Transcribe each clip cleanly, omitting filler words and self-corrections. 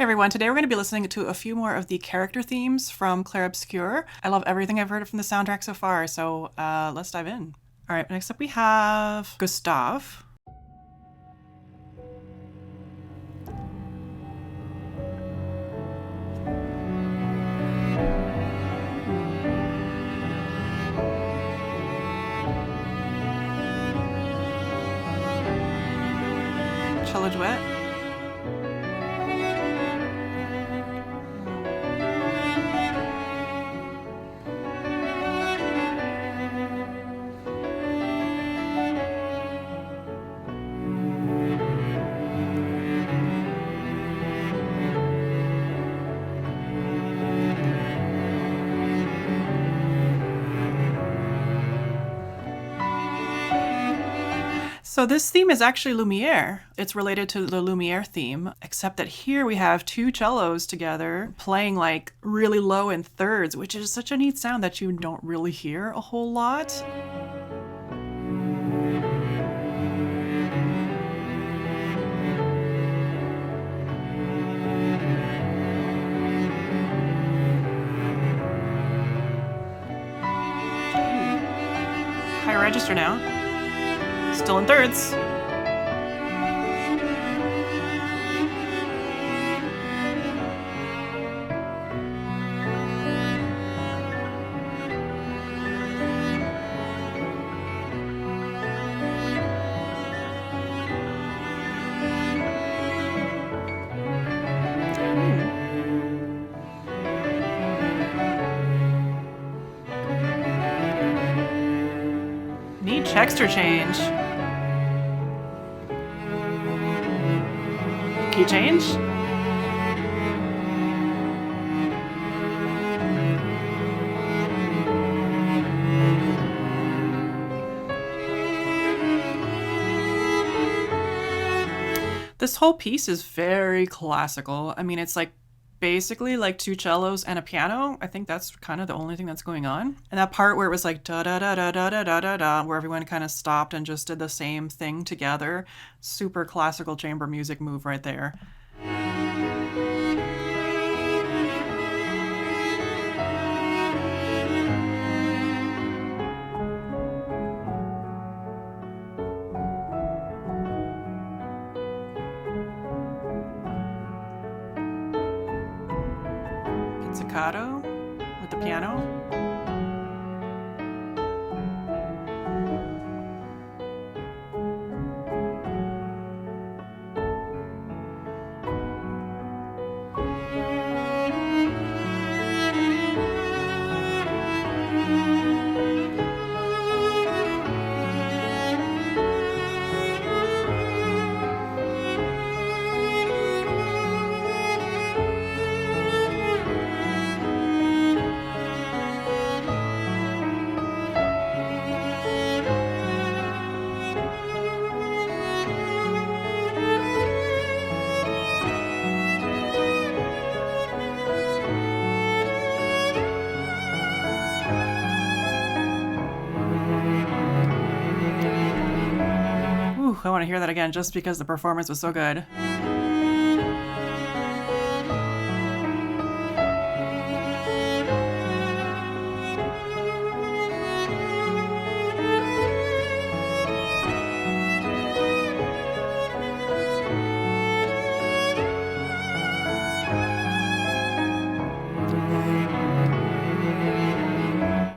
everyone, today we're going to be listening to a few more of the character themes from Clair Obscur. I love everything I've heard from the soundtrack so far, so let's dive in. All right, next up we have Gustave. Cello duet. So this theme is actually Lumiere. It's related to the Lumiere theme, except that here we have two cellos together playing like really low in thirds, which is such a neat sound that you don't really hear a whole lot. Higher register now. Still in thirds. Neat texture change. Key change. This whole piece is very classical. I mean, it's like basically like two cellos and a piano. I think that's kind of the only thing that's going on. And that part where it was like da da da da da da da da da, where everyone kind of stopped and just did the same thing together. Super classical chamber music move right there. Pizzicato with the piano. I want to hear that again just because the performance was so good.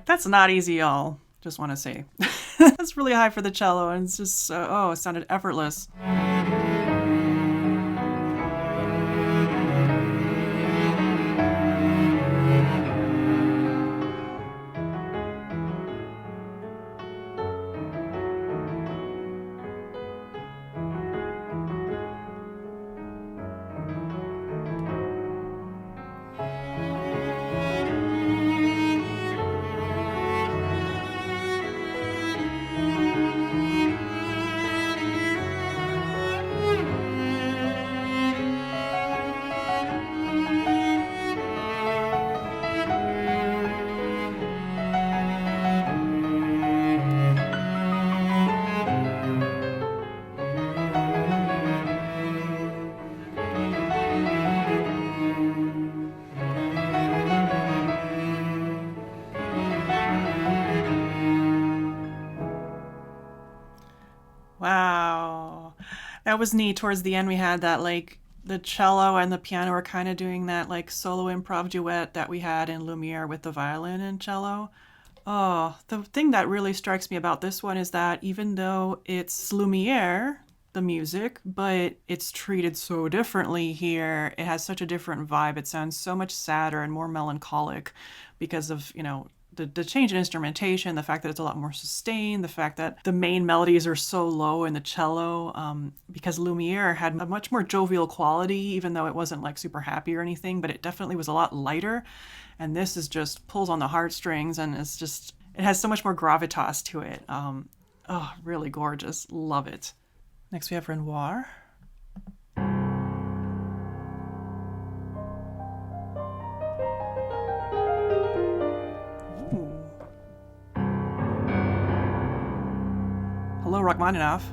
That's not easy, y'all. Just want to say. That's really high for the cello, and it's just, oh, it sounded effortless. that was neat. Towards the end, we had that like the cello and the piano are kind of doing that like solo improv duet that we had in Lumiere with the violin and cello. Oh, the thing that really strikes me about this one is that even though it's Lumiere, the music, but it's treated so differently here. It has such a different vibe. It sounds so much sadder and more melancholic because of, you know, the change in instrumentation, the fact that it's a lot more sustained, the fact that the main melodies are so low in the cello, because Lumiere had a much more jovial quality, even though it wasn't like super happy or anything, but it definitely was a lot lighter. And this is just pulls on the heartstrings, and it's just, it has so much more gravitas to it. Oh, really gorgeous. Love it. Next we have Renoir. Hello, Rachmaninoff.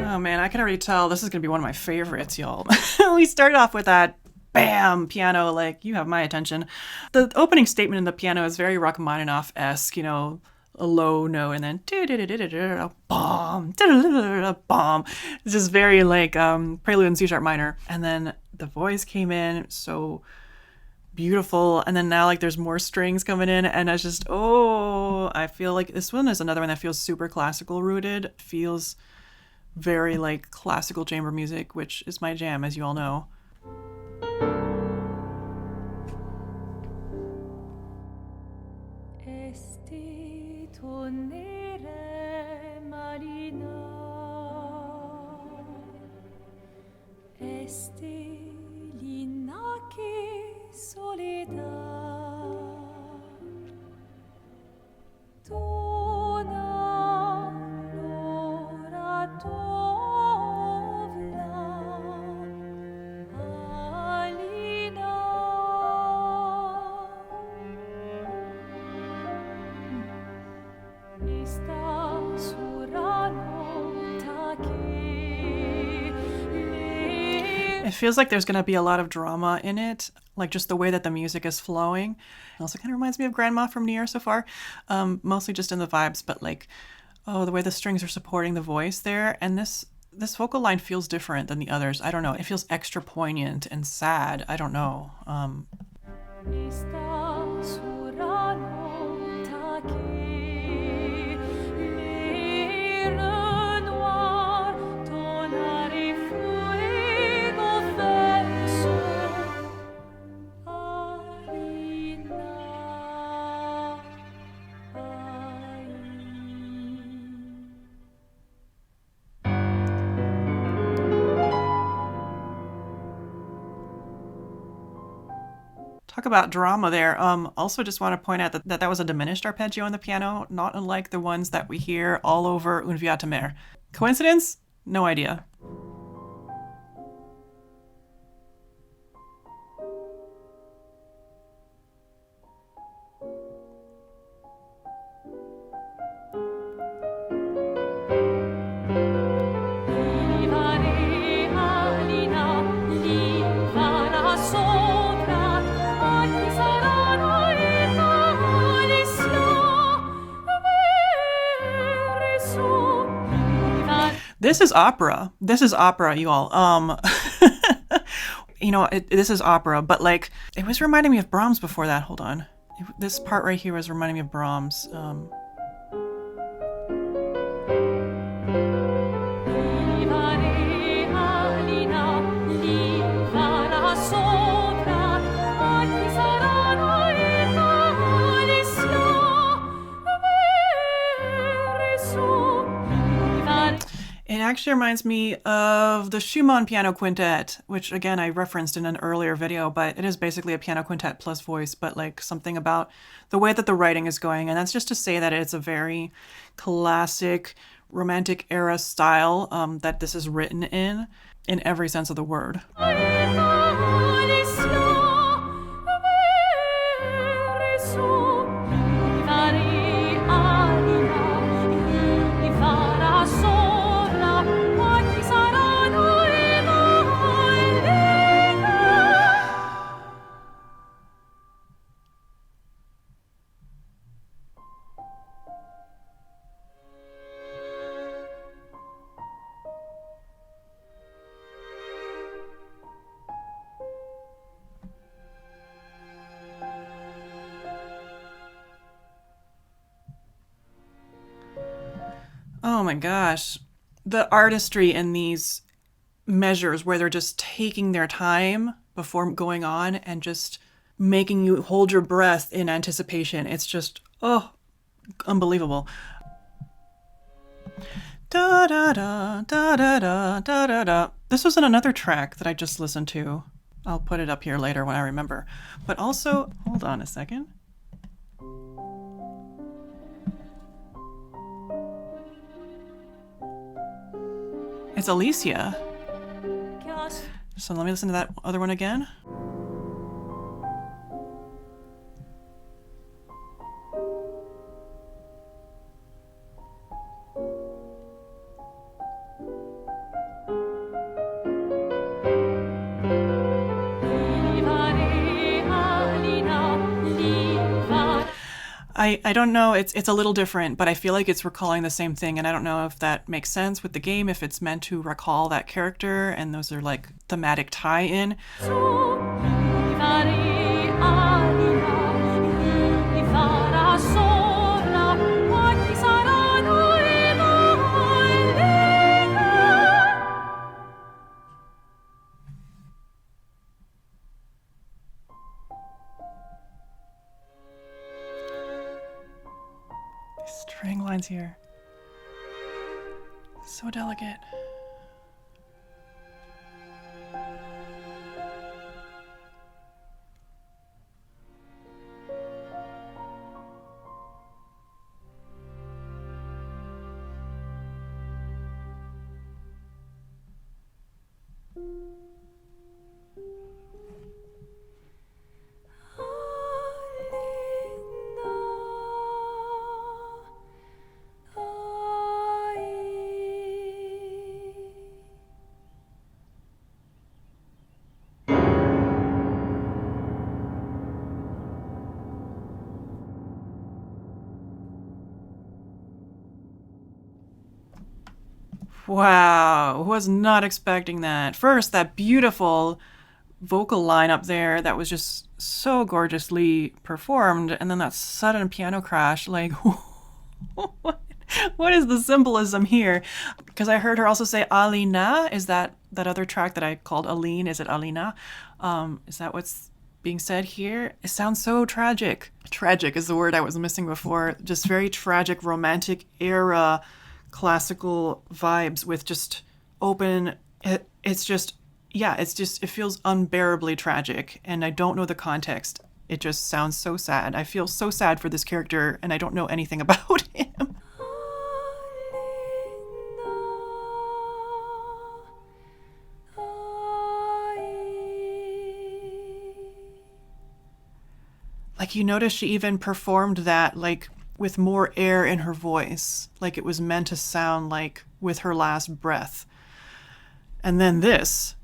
Oh man, I can already tell this is gonna be one of my favorites, y'all. We started off with that bam piano, like you have my attention. The opening statement in the piano is very Rachmaninoff-esque, you know, a low note and then bomb, bomb. It's just very like prelude in C sharp minor. And then the voice came in so beautiful, and then now like there's more strings coming in, and I just, oh, I feel like this one is another one that feels super classical rooted, feels very like classical chamber music, which is my jam, as you all know. It feels like there's going to be a lot of drama in it, like just the way that the music is flowing. It also kind of reminds me of Grandma from Nier so far, mostly just in the vibes, but like, oh, the way the strings are supporting the voice there. And this vocal line feels different than the others. I don't know. It feels extra poignant and sad. I don't know. Talk about drama there. Also just want to point out that was a diminished arpeggio on the piano, not unlike the ones that we hear all over Un Viato Mer. Coincidence? No idea. This is opera. This is opera, you all. You know, this is opera, but like, it was reminding me of Brahms before that. Hold on. This part right here was reminding me of Brahms. actually reminds me of the Schumann Piano Quintet, which again I referenced in an earlier video, but it is basically a piano quintet plus voice, but like something about the way that the writing is going. And that's just to say that it's a very classic romantic era style that this is written in every sense of the word. Oh my gosh. The artistry in these measures where they're just taking their time before going on and just making you hold your breath in anticipation. It's just, oh, unbelievable. Da da da da da da da da da. This was in another track that I just listened to. I'll put it up here later when I remember. But also, hold on a second. It's Alicia. So let me listen to that other one again. I don't know, it's a little different, but I feel like it's recalling the same thing, and I don't know if that makes sense with the game, if it's meant to recall that character, and those are like thematic tie-in. String lines here. So delicate. Wow, was not expecting that. First, that beautiful vocal line up there that was just so gorgeously performed, and then that sudden piano crash, like, what is the symbolism here? Because I heard her also say Alina. Is that other track that I called Aline? Is it Alina? Is that what's being said here? It sounds so tragic. Tragic is the word I was missing before. Just very tragic, romantic era classical vibes with just open, it's just, yeah, it's just, it feels unbearably tragic, and I don't know the context. It just sounds so sad. I feel so sad for this character, and I don't know anything about him. Like, you notice she even performed that, like, with more air in her voice, like it was meant to sound like with her last breath. And then this.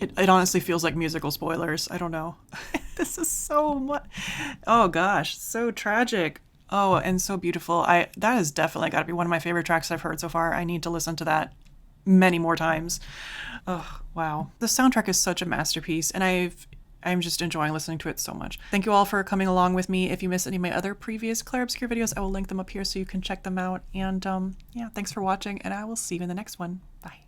It honestly feels like musical spoilers. I don't know. This is so much. Oh gosh, so tragic. Oh, and so beautiful. That has definitely got to be one of my favorite tracks I've heard so far. I need to listen to that many more times. Oh, wow. The soundtrack is such a masterpiece, and I'm just enjoying listening to it so much. Thank you all for coming along with me. If you missed any of my other previous Clair Obscur videos, I will link them up here so you can check them out. And yeah, thanks for watching, and I will see you in the next one. Bye.